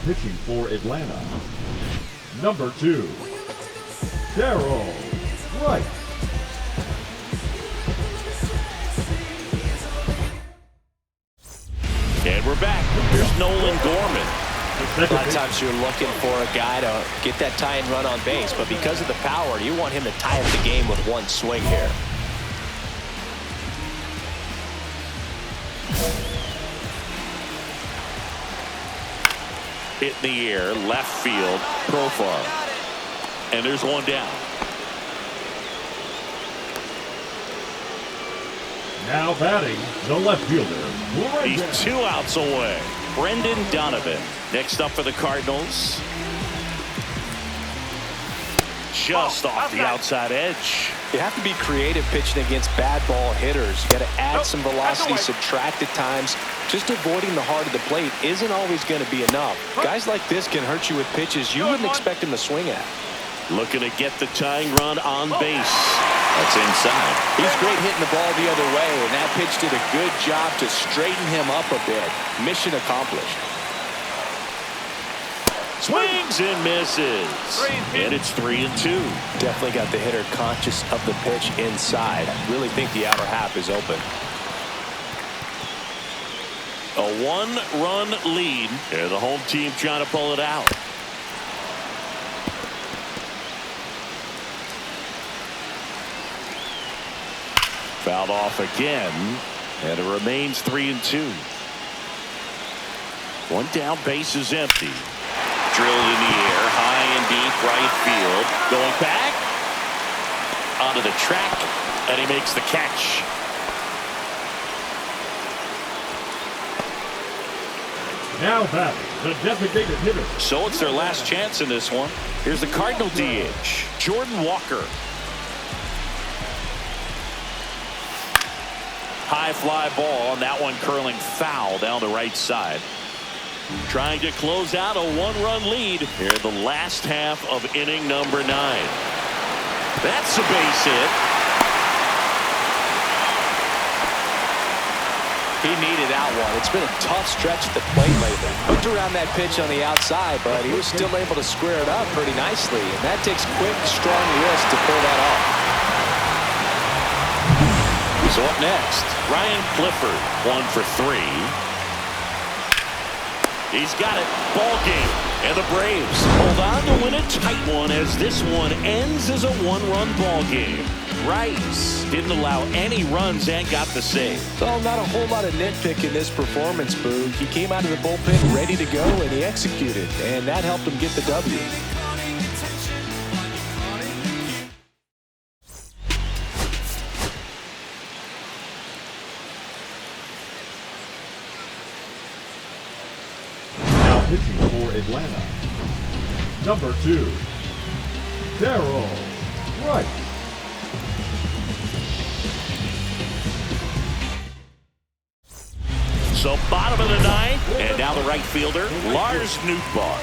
pitching for Atlanta, number 2, Terrell, right. And we're back. Here's Nolan Gorman. A lot of times you're looking for a guy to get that tying run on base, but because of the power, you want him to tie up the game with one swing here. Hit in the air, left field, profile. And there's one down. Now batting, the left fielder. He's 2 outs away. Brendan Donovan. Next up for the Cardinals. Just off the outside edge. You have to be creative pitching against bad ball hitters. You got to add some velocity, subtract at times. Just avoiding the heart of the plate isn't always going to be enough. Guys like this can hurt you with pitches you wouldn't expect him to swing at. Looking to get the tying run on base. That's inside. He's great hitting the ball the other way, and that pitch did a good job to straighten him up a bit. Mission accomplished. Swings and misses. And it's 3-2. Definitely got the hitter conscious of the pitch inside. I really think the outer half is open. A 1-run lead. And the home team trying to pull it out. Fouled off again, and it remains 3-2. One down, base is empty. Drilled in the air, high and deep, right field. Going back onto the track, and he makes the catch. Now batting, the designated hitter. So it's their last chance in this one. Here's the Cardinal DH, Jordan Walker. High fly ball, and that one curling foul down the right side. Trying to close out a 1-run lead here in the last half of inning number 9. That's a base hit. He needed that one. It's been a tough stretch at the plate lately. Hooked around that pitch on the outside, but he was still able to square it up pretty nicely, and that takes quick, strong wrist to pull that off. So up next, Ryan Clifford, 1 for 3. He's got it. Ball game. And the Braves hold on to win a tight one as this one ends as a 1-run ball game. Rice didn't allow any runs and got the save. Well, not a whole lot of nitpick in this performance, Boog. He came out of the bullpen ready to go, and he executed, and that helped him get the W. Pitching for Atlanta, number 2, Terrell, right. So bottom of the 9th, and now the right fielder, Lars Nootbaar.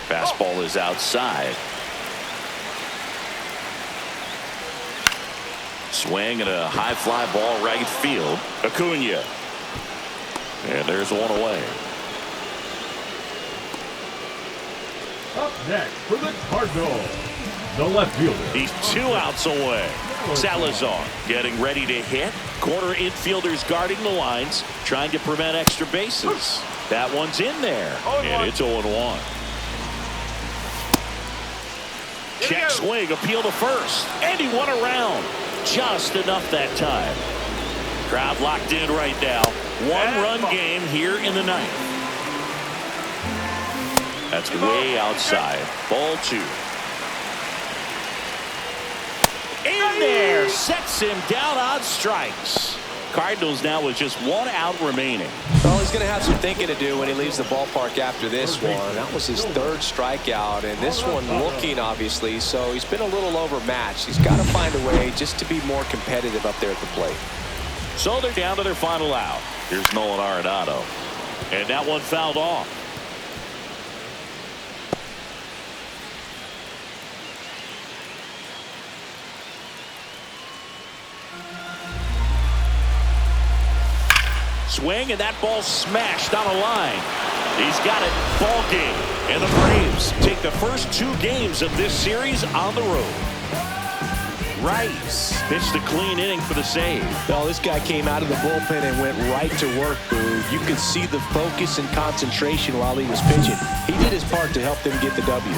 Fastball is outside. Swing and a high fly ball right field. Acuna. And there's one away. Up next for the Cardinals, the left fielder. He's 2 outs away. Salazar getting ready to hit. Corner infielders guarding the lines, trying to prevent extra bases. That one's in there, and it's 0-1. Check swing, appeal to first, and he won around. Just enough that time. Crowd locked in right now. 1-run game here in the 9th. That's way outside. Ball 2. In there, sets him down on strikes. Cardinals now with just 1 out remaining. Well, he's going to have some thinking to do when he leaves the ballpark after this one. That was his 3rd strikeout, and this one looking, obviously, so he's been a little overmatched. He's got to find a way just to be more competitive up there at the plate. So they're down to their final out. Here's Nolan Arenado. And that one fouled off. Swing, and that ball smashed on a line. He's got it. Ball game. And the Braves take the first 2 games of this series on the road. Rice pitched a clean inning for the save. Well, this guy came out of the bullpen and went right to work, Boo. You could see the focus and concentration while he was pitching. He did his part to help them get the W.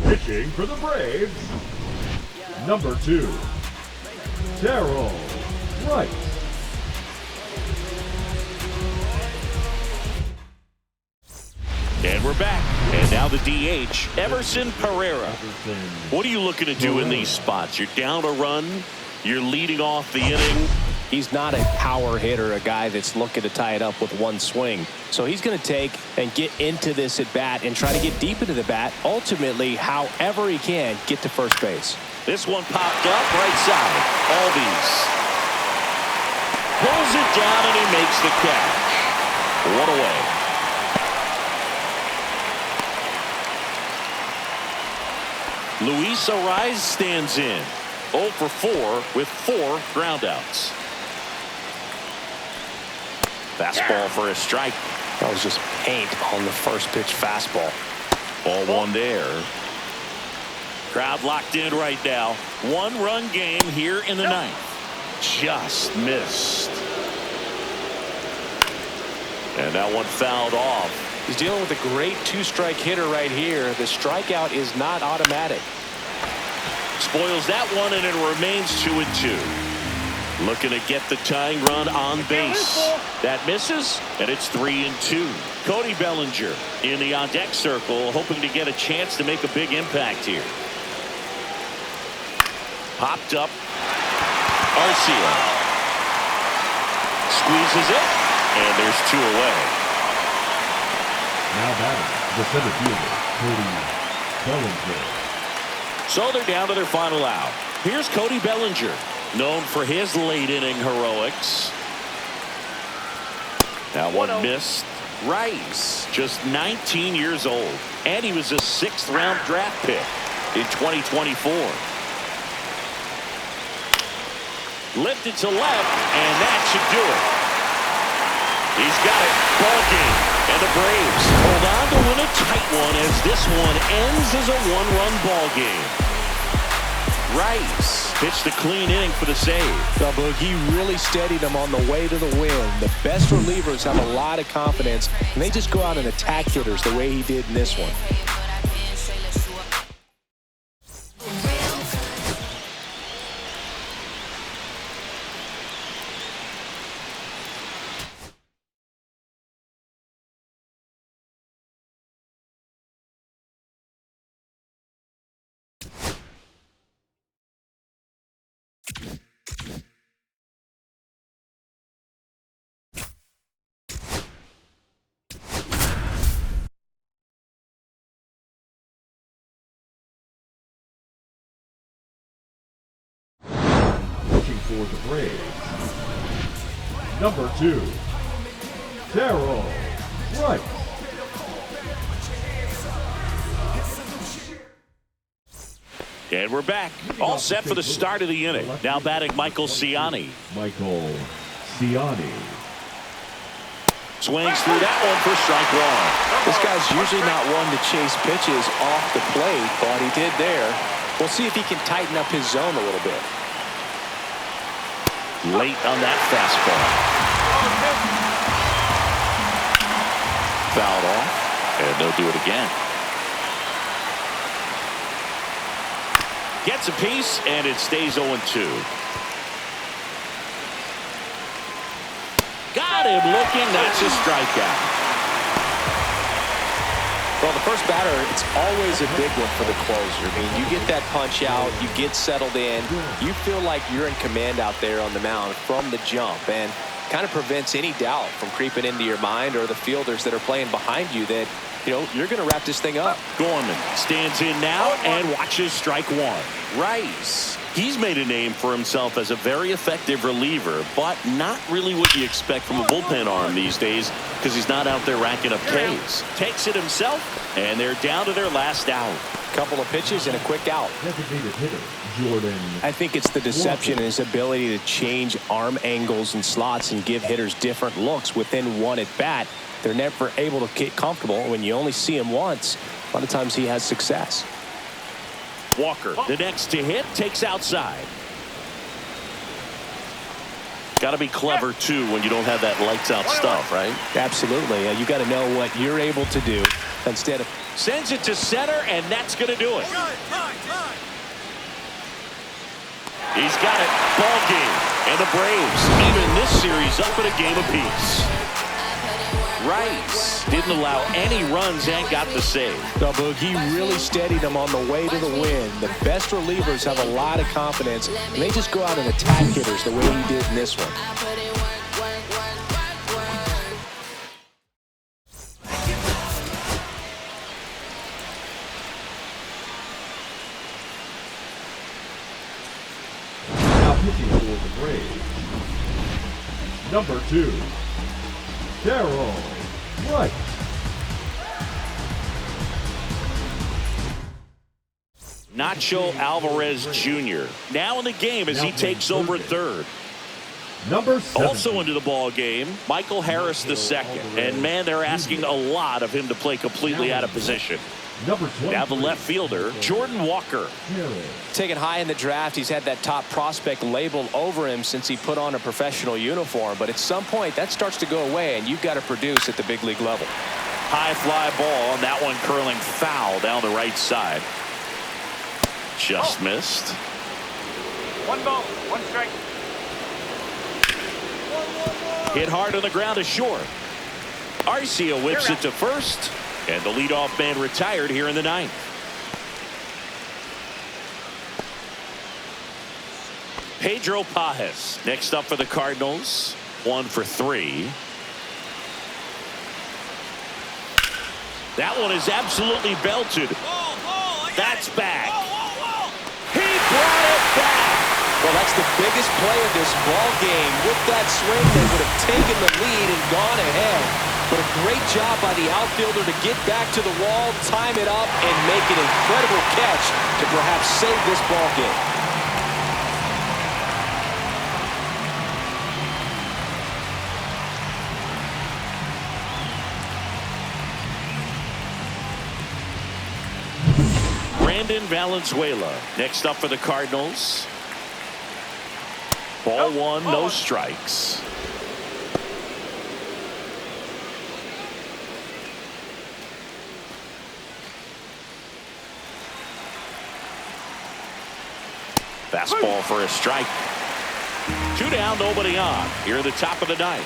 Pitching for the Braves, number 2, Terrell. Right. And we're back. And now the DH, Everson Pereira. What are you looking to do in these spots? You're down a run. You're leading off the inning. He's not a power hitter, a guy that's looking to tie it up with one swing. So he's going to take and get into this at bat and try to get deep into the bat. Ultimately, however he can, get to first base. This one popped up right side. Albies pulls it down and he makes the catch. One away. Luis Ariz stands in. 0 for 4 with 4 groundouts. Fastball for a strike. That was just paint on the first pitch fastball. Ball one there. Crowd locked in right now. 1-run game here in the ninth. Just missed. And that one fouled off. He's dealing with a great 2-strike hitter right here. The strikeout is not automatic. Spoils that one, and it remains 2-2. Looking to get the tying run on base. That misses, and it's 3-2. Cody Bellinger in the on-deck circle, hoping to get a chance to make a big impact here. Popped up. Arcia squeezes it, and there's 2 away. Now batting, the center fielder, Cody Bellinger. So they're down to their final out. Here's Cody Bellinger. Known for his late inning heroics. That one missed. Rice, just 19 years old, and he was a 6th-round draft pick in 2024. Lifted to left, and that should do it. He's got it. Ball game. And the Braves hold on to win a tight one as this one ends as a 1-run ball game. Rice pitched a clean inning for the save. He really steadied them on the way to the win. The best relievers have a lot of confidence, and they just go out and attack hitters the way he did in this one. For the Braves, number 2, Terrell. Right. And we're back. All set for the start of the inning. Now batting Michael Ciani. Michael Ciani. Swings through that one for strike 1. This guy's usually not one to chase pitches off the plate, but he did there. We'll see if he can tighten up his zone a little bit. Late on that fastball. Fouled off, and they'll do it again. Gets a piece, and it stays 0-2. Got him looking. That's a strikeout. Well, the first batter, it's always a big one for the closer. I mean, you get that punch out, you get settled in, you feel like you're in command out there on the mound from the jump, and kind of prevents any doubt from creeping into your mind or the fielders that are playing behind you that, you know, you're going to wrap this thing up. Gorman stands in now and watches strike 1. Rice. He's made a name for himself as a very effective reliever, but not really what you expect from a bullpen arm these days because he's not out there racking up Ks. Takes it himself, and they're down to their last out. Couple of pitches and a quick out. Designated hitter, Jordan. I think it's the deception and his ability to change arm angles and slots and give hitters different looks within one at bat. They're never able to get comfortable. When you only see him once, a lot of times he has success. Walker, the next to hit, takes outside. Got to be clever, too, when you don't have that lights-out stuff, right? Absolutely. You got to know what you're able to do instead of... Sends it to center, and that's going to do it. He's got it. Ball game. And the Braves even this series up at a game apiece. Rice didn't allow any runs and got the save. He really steadied them on the way to the win. The best relievers have a lot of confidence, and they just go out and attack hitters the way he did in this one. Now pitching for the Braves, number 2, Terrell. Right. Nacho Alvarez Jr. now in the game as he takes over at third. Number 7. Also into the ball game, Michael Harris II. And man, they're asking a lot of him to play completely out of position. Number 20. Now the left fielder, Jordan Walker. Taken high in the draft, he's had that top prospect labeled over him since he put on a professional uniform. But at some point, that starts to go away, and you've got to produce at the big league level. High fly ball, and that one curling foul down the right side. Just missed. 1 ball, 1 strike. Hit hard on the ground to short. Arcia whips it to first, and the leadoff man retired here in the 9th. Pedro Pajes next up for the Cardinals. 1 for 3. That one is absolutely belted. That's back. He brought it back. Well, that's the biggest play of this ball game. With that swing, they would have taken the lead and gone ahead. But a great job by the outfielder to get back to the wall, time it up, and make an incredible catch to perhaps save this ball game. Brandon Valenzuela next up for the Cardinals. Ball one, no strikes. Fastball for a strike. 2 down, nobody on. Here at the top of the ninth.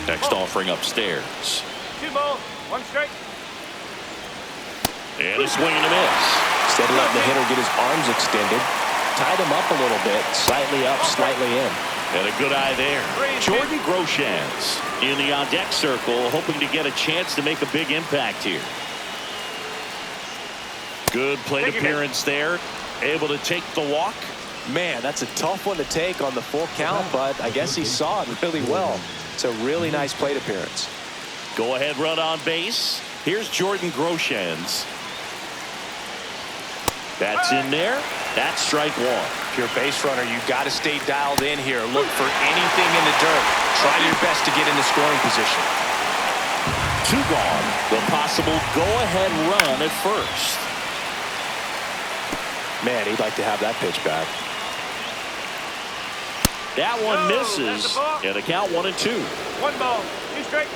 Next offering upstairs. 2 balls, 1 strike. And a swing and a miss. Instead of letting the hitter get his arms extended, tied him up a little bit, slightly up, slightly in. And a good eye there. Jordan Groshans in the on-deck circle, hoping to get a chance to make a big impact here. Good plate appearance there. Able to take the walk. Man, that's a tough one to take on the full count, but I guess he saw it really well. It's a really nice plate appearance. Go ahead run on base. Here's Jordan Groshans. That's in there. That's strike one. If you're a base runner, you got to stay dialed in here. Look for anything in the dirt. Try your best to get into scoring position. 2 gone. The possible go-ahead run at first. Man, he'd like to have that pitch back. That one misses. And a count 1-2. 1 ball, 2 strike.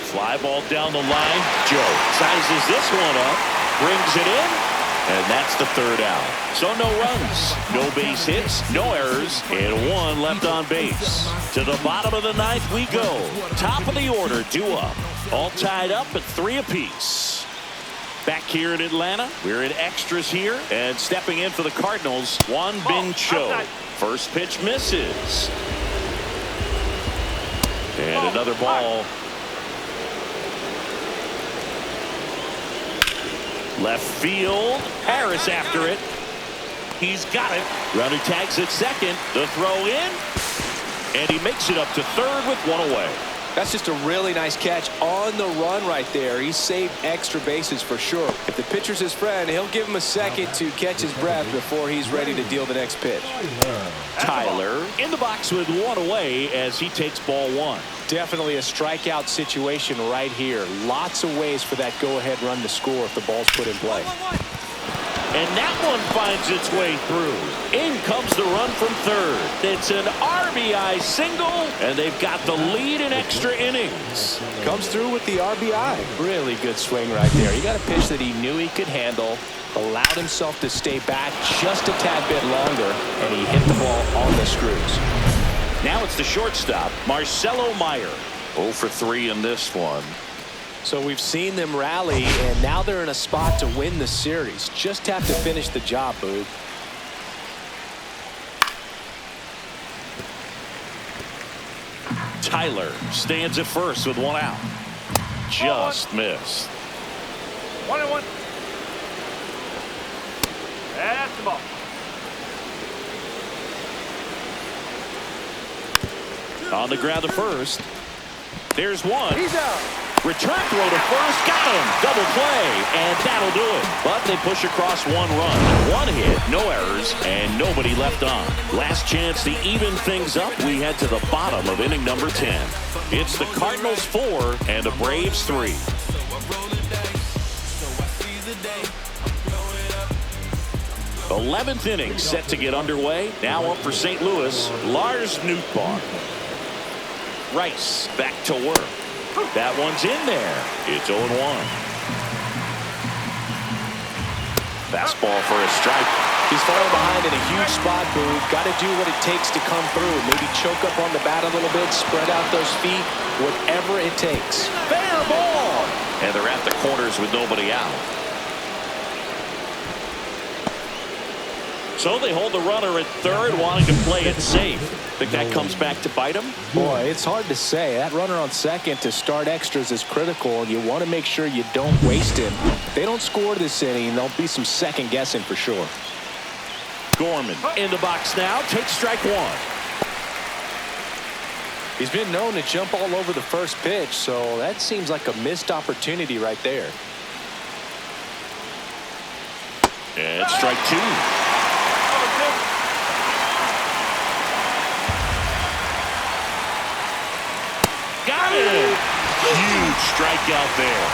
Fly ball down the line. Joe sizes this one up. Brings it in. And that's the 3rd out. So no runs, no base hits, no errors, and 1 left on base. To the bottom of the 9th we go. Top of the order, due up. All tied up at 3 apiece. Back here in Atlanta, we're in extras here. And stepping in for the Cardinals, Juan Bin Cho. First pitch misses. And another ball. Left field. Harris after it. He's got it. Runner tags at second. The throw in. And he makes it up to 3rd with 1 away. That's just a really nice catch on the run right there. He saved extra bases for sure. If the pitcher's his friend, he'll give him a second to catch his breath before he's ready to deal the next pitch. Tyler in the box with 1 away as he takes ball 1. Definitely a strikeout situation right here. Lots of ways for that go-ahead run to score if the ball's put in play. And that one finds its way through. In comes the run from 3rd. It's an RBI single, and they've got the lead in extra innings. Comes through with the RBI. Really good swing right there. He got a pitch that he knew he could handle, allowed himself to stay back just a tad bit longer, and he hit the ball on the screws. Now it's the shortstop, Marcelo Meyer. 0 for 3 in this one. So we've seen them rally, and now they're in a spot to win the series. Just have to finish the job, Boog. Tyler stands at first with 1 out. Just missed. 1-1. That's the ball. On the ground to first. There's 1. He's out. Return throw to first. Got him. Double play. And that'll do it. But they push across 1 run. 1 hit. No errors. And nobody left on. Last chance to even things up. We head to the bottom of inning number 10. It's the Cardinals 4 and the Braves 3. The 11th inning set to get underway. Now up for St. Louis, Lars Nootbaar. Rice back to work. That one's in there. It's 0-1. Fastball for a strike. He's falling behind in a huge spot, Boog. Got to do what it takes to come through. Maybe choke up on the bat a little bit, spread out those feet, whatever it takes. Fair ball. And they're at the corners with nobody out. So they hold the runner at 3rd, wanting to play it safe. Think that comes back to bite him? Boy, it's hard to say. That runner on second to start extras is critical, and you want to make sure you don't waste him. If they don't score this inning, there'll be some second guessing for sure. Go Gorman in the box now. Takes strike one. He's been known to jump all over the first pitch, so that seems like a missed opportunity right there. And strike two. Got it. Huge strikeout there.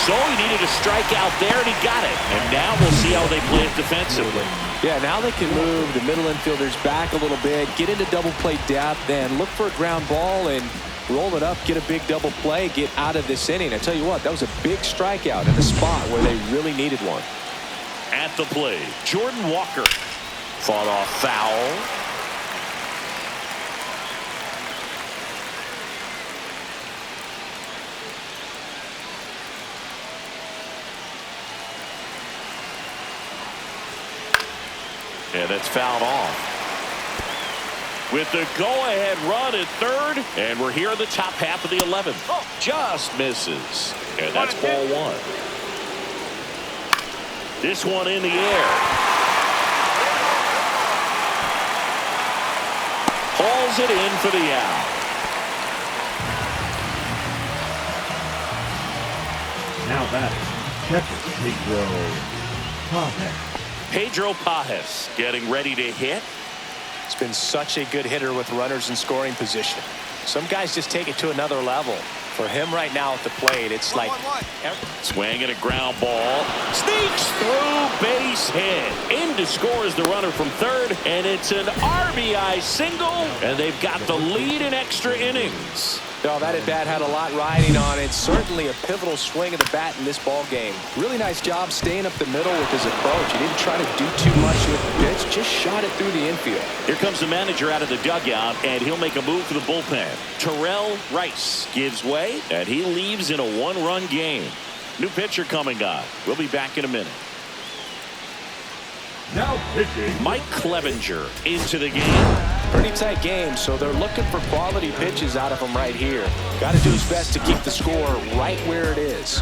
So he needed a strikeout there, and he got it. And now we'll see how they play it defensively. Yeah, now they can move the middle infielders back a little bit, get into double play depth, then look for a ground ball and roll it up, get a big double play, get out of this inning. I tell you what, that was a big strikeout in a spot where they really needed one. At the plate, Jordan Walker. Fought off foul. And that's fouled off. With the go-ahead run at third, and we're here in the top half of the 11th. Just misses. And that's ball one. This one in the air. Hauls it in for the out. Now batting, Pedro Pajes getting ready to hit. He's been such a good hitter with runners in scoring position. Some guys just take it to another level. For him right now at the plate, it's like swinging a ground ball, sneaks through, base hit. In to score is the runner from third, and it's an RBI single, and they've got the lead in extra innings. No, that at bat had a lot riding on it. Certainly a pivotal swing of the bat in this ball game. Really nice job staying up the middle with his approach. He didn't try to do too much with the pitch, just shot it through the infield. Here comes the manager out of the dugout, and he'll make a move for the bullpen. Terrell Rice gives way, and he leaves in a one-run game. New pitcher coming on. We'll be back in a minute. Now pitching, Mike Clevenger into the game. Pretty tight game, so they're looking for quality pitches out of him right here. Got to do his best to keep the score right where it is.